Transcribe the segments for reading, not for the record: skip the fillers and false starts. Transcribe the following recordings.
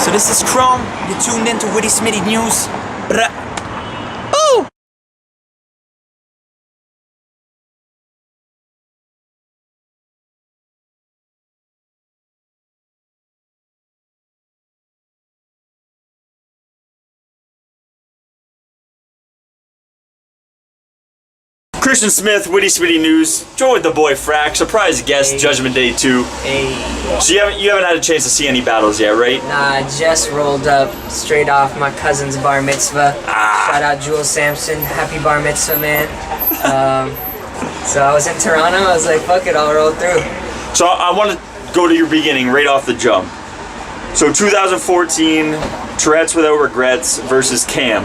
So this is Chrome. You're tuned into Witty Smitty News. Ooh! Christian Smith, Witty Smitty News. Join with the boy Frak. Surprise guest, Judgment Day 2. Hey. So you haven't had a chance to see any battles yet, right? Nah, I just rolled up straight off my cousin's bar mitzvah. Shout out Jules Sampson. Happy bar mitzvah, man. So I was in Toronto. I was like, fuck it, I'll roll through. So I want to go to your beginning, right off the jump. So 2014, Tourette's Without Regrets versus Cam.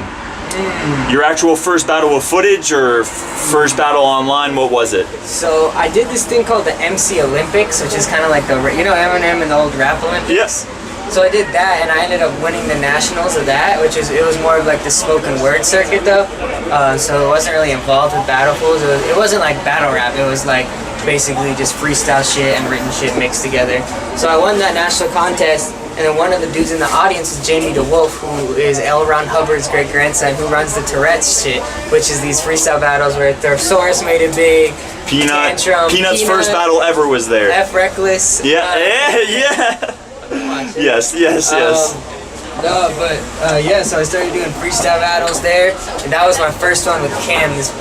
Your actual first battle with footage or first battle online, what was it? So I did this thing called the MC Olympics, which is kind of like the, you know, Eminem and the old rap Olympics? Yes. So I did that, and I ended up winning the nationals of that, which is, it was more of like the spoken word circuit though. So it wasn't really involved with battlefuls. It wasn't like battle rap. It was like basically just freestyle shit and written shit mixed together. So I won that national contest. And then one of the dudes in the audience is Jamie DeWolf, who is L. Ron Hubbard's great-grandson, who runs the Tourette's shit, which is these freestyle battles where Thesaurus made it big. Peanut's first battle ever was there. F Reckless. Yeah, yeah. Yes. Yeah, so I started doing freestyle battles there, and that was my first one with Cam, this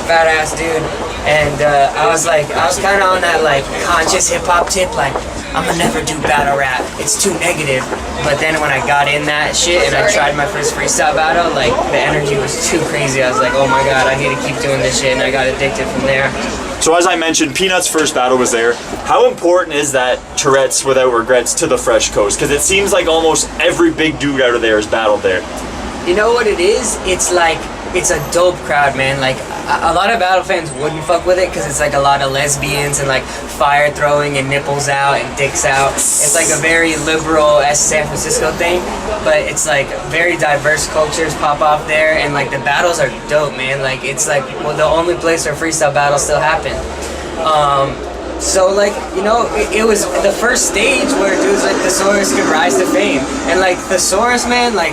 fat ass dude. And I was kind of on that like conscious hip hop tip, like I'm gonna never do battle rap, it's too negative. But then when I got in that shit and I tried my first freestyle battle, like the energy was too crazy. I was like, oh my god, I need to keep doing this shit, and I got addicted from there. So as I mentioned, Peanut's first battle was there. How important is that Tourette's Without Regrets to the Fresh Coast? Because it seems like almost every big dude out of there has battled there. You know what it is? It's like, it's a dope crowd, man. Like, a lot of battle fans wouldn't fuck with it because it's like a lot of lesbians and like fire throwing and nipples out and dicks out. It's like a very liberal San Francisco thing, but it's like very diverse cultures pop off there, and like the battles are dope, man. Like, it's like, well, the only place where freestyle battles still happen. So like, you know, it was the first stage where dudes like Thesaurus could rise to fame, and like Thesaurus, man, like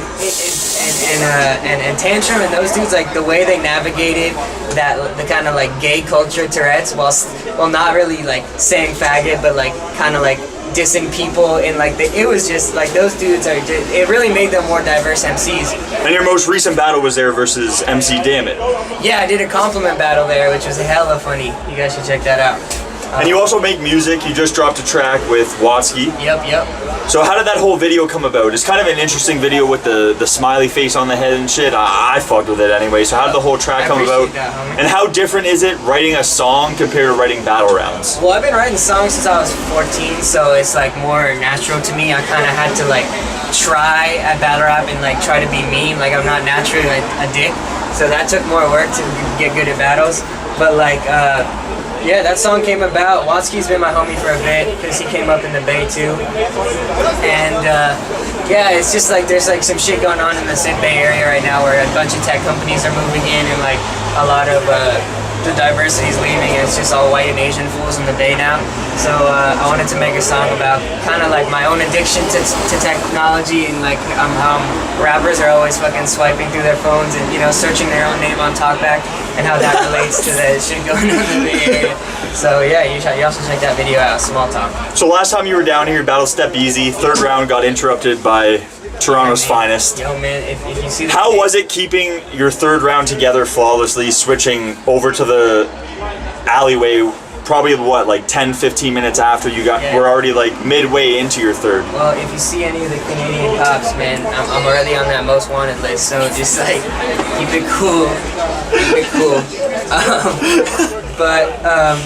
and Tantrum and those dudes, like the way they navigated that, the kind of like gay culture Tourette's, while not really like saying faggot, but like kind of like dissing people, and like it was just like those dudes are just, it really made them more diverse MCs. And your most recent battle was there versus MC Damnit. Yeah, I did a compliment battle there, which was hella funny. You guys should check that out. And you also make music. You just dropped a track with Watsky. Yep. So how did that whole video come about? It's kind of an interesting video with the smiley face on the head and shit. I fucked with it anyway. So how did the whole track come about? That, homie. And how different is it writing a song compared to writing battle rounds? Well, I've been writing songs since I was 14, so it's like more natural to me. I kind of had to like try at battle rap and like try to be me. Like, I'm not naturally like a dick, so that took more work to get good at battles. But like, yeah, that song came about. Watsky's been my homie for a bit because he came up in the Bay too. And yeah, it's just like there's like some shit going on in the Sid Bay area right now where a bunch of tech companies are moving in, and like a lot of the diversity is leaving, and it's just all white and Asian fools in the Bay now. So I wanted to make a song about kind of like my own addiction to technology, and like how rappers are always fucking swiping through their phones and, you know, searching their own name on TalkBack, and how that relates to the shit going on in the Bay Area. So yeah, you also check that video out, Small Talk. So last time you were down here, battle Step Easy, third round got interrupted by Toronto's finest. Yo man, if you see that, how was it keeping your third round together flawlessly, switching over to the alleyway probably what, like 10-15 minutes after you were already like midway into your third? Well, if you see any of the Canadian cops, man, I'm already on that most wanted list, so just like keep it cool.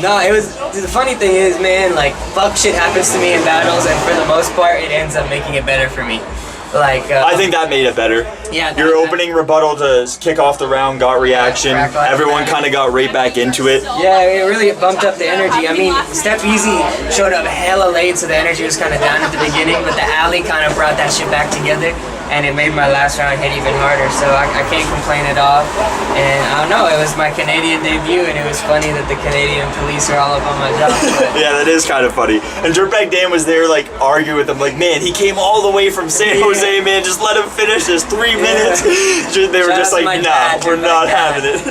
No, it was, the funny thing is, man, like fuck shit happens to me in battles, and for the most part it ends up making it better for me. Like, I think that made it better. Yeah. Your opening rebuttal to kick off the round got reaction. Everyone kind of got right back into it. Yeah, it really bumped up the energy. I mean, Step Easy showed up hella late, so the energy was kind of down at the beginning, but the alley kind of brought that shit back together. and it made my last round hit even harder. So I can't complain at all. And I don't know, it was my Canadian debut, and it was funny that the Canadian police are all up on my job. Yeah, that is kind of funny. And Dirtbag Dan was there, like, arguing with them, like, man, he came all the way from San Jose, man, just let him finish this 3 minutes. They were just like, nah, we're not having it.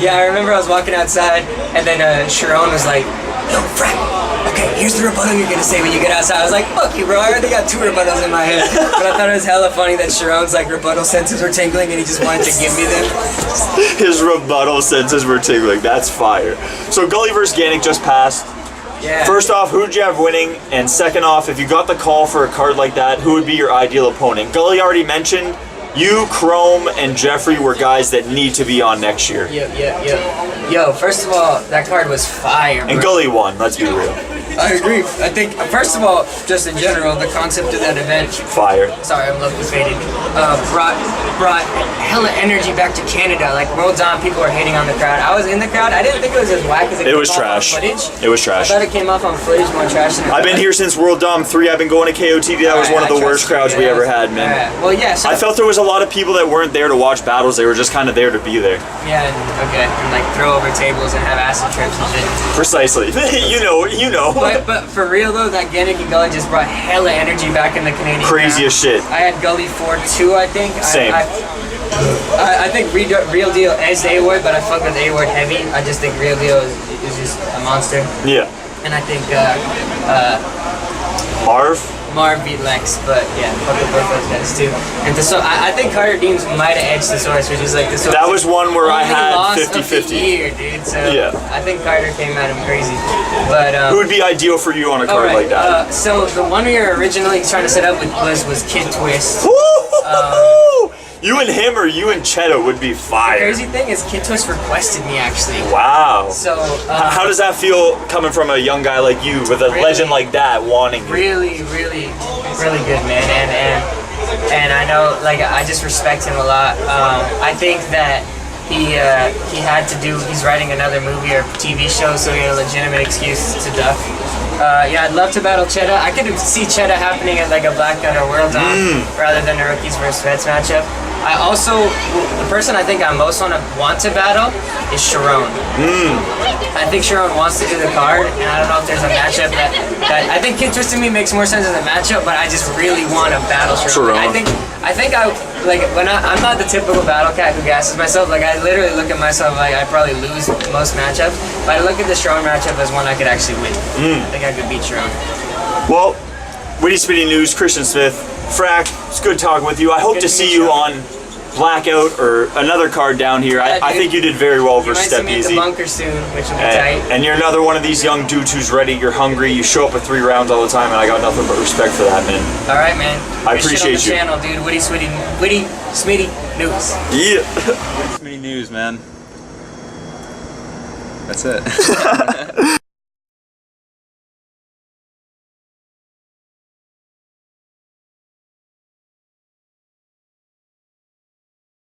Yeah, I remember I was walking outside, and then Sharon was like, yo, Frak, okay, here's the rebuttal you're gonna say when you get outside. I was like, fuck you, bro, I already got 2 rebuttals in my head. But I thought it was hella funny that Sharon's like rebuttal senses were tingling and he just wanted to give me them. His rebuttal senses were tingling. That's fire. So Gully versus Ganik just passed. Yeah. First off, who'd you have winning? And second off, if you got the call for a card like that, who would be your ideal opponent? Gully already mentioned you, Chrome, and Jeffrey were guys that need to be on next year. Yo, first of all, that card was fire, bro. And Gully won, let's be real. I agree. I think, first of all, just in general, the concept of that event, Fire. sorry, I'm looking faded, brought hella energy back to Canada. Like, World Dom, people were hating on the crowd. I was in the crowd. I didn't think it was as whack as it came was off trash. on footage. It was trash. I thought it came off on footage more trash than it I've been here since World Dom 3. I've been going to KOTV. That was one of the worst crowds we ever had, man. Well, yeah. So I felt there was a lot of people that weren't there to watch battles. They were just kind of there to be there. yeah, okay. And like throw over tables and have acid trips and shit. Precisely. you know. But for real though, that Ganik and Gully just brought hella energy back in the Canadian Crazy as shit. I had Gully 4-2, I think. Same. I think Real Deal is A-Word, but I fuck with A-Word heavy. I just think Real Deal is just a monster. Yeah. And I think Marv beat Lex, but yeah, fuck with both those guys too. And so I think Carter Deems might have edged the Source, which is like the Source. That was one where I had loss 50-50. of the year, dude. So Yeah. I think Carter came at him crazy. But Who would be ideal for you on a card like that? So the one we were originally trying to set up with was Kid Twist. You and him or you and Cheetah would be The fire. crazy thing is Kid Twist requested me actually. Wow. So How does that feel coming from a young guy like you with a legend like that wanting you? really good, man. And I know, like, I just respect him a lot. I think that he had to do. He's writing another movie or TV show, so he had a legitimate excuse to duck. Yeah, I'd love to battle Cheetah. I could see Cheetah happening at like a Black Gun or World Dom rather than a Rookies versus Vets matchup. I also, the person I think I most want to battle is Sharon. I think Sharon wants to do the card, and I don't know if there's a matchup that I think Kid Twist to me makes more sense as a matchup, but I just really want to battle Sharon. I think I'm not the typical battle cat who gasses myself. Like I literally look at myself like I probably lose most matchups, but I look at the Sharon matchup as one I could actually win. I think I could beat Sharon. Well, Witty Smitty News, Christian Smith, Frak, it's good talking with you. I hope to see you on Blackout or another card down here. I think you did very well versus Step Easy. You might see me at the bunker soon, which will be tight. And you're another one of these young dudes who's ready, you're hungry, you show up at 3 rounds all the time, and I got nothing but respect for that, man. All right, man. I appreciate you. Channel, dude. Witty Smitty News. Yeah. Smitty News, man. That's it.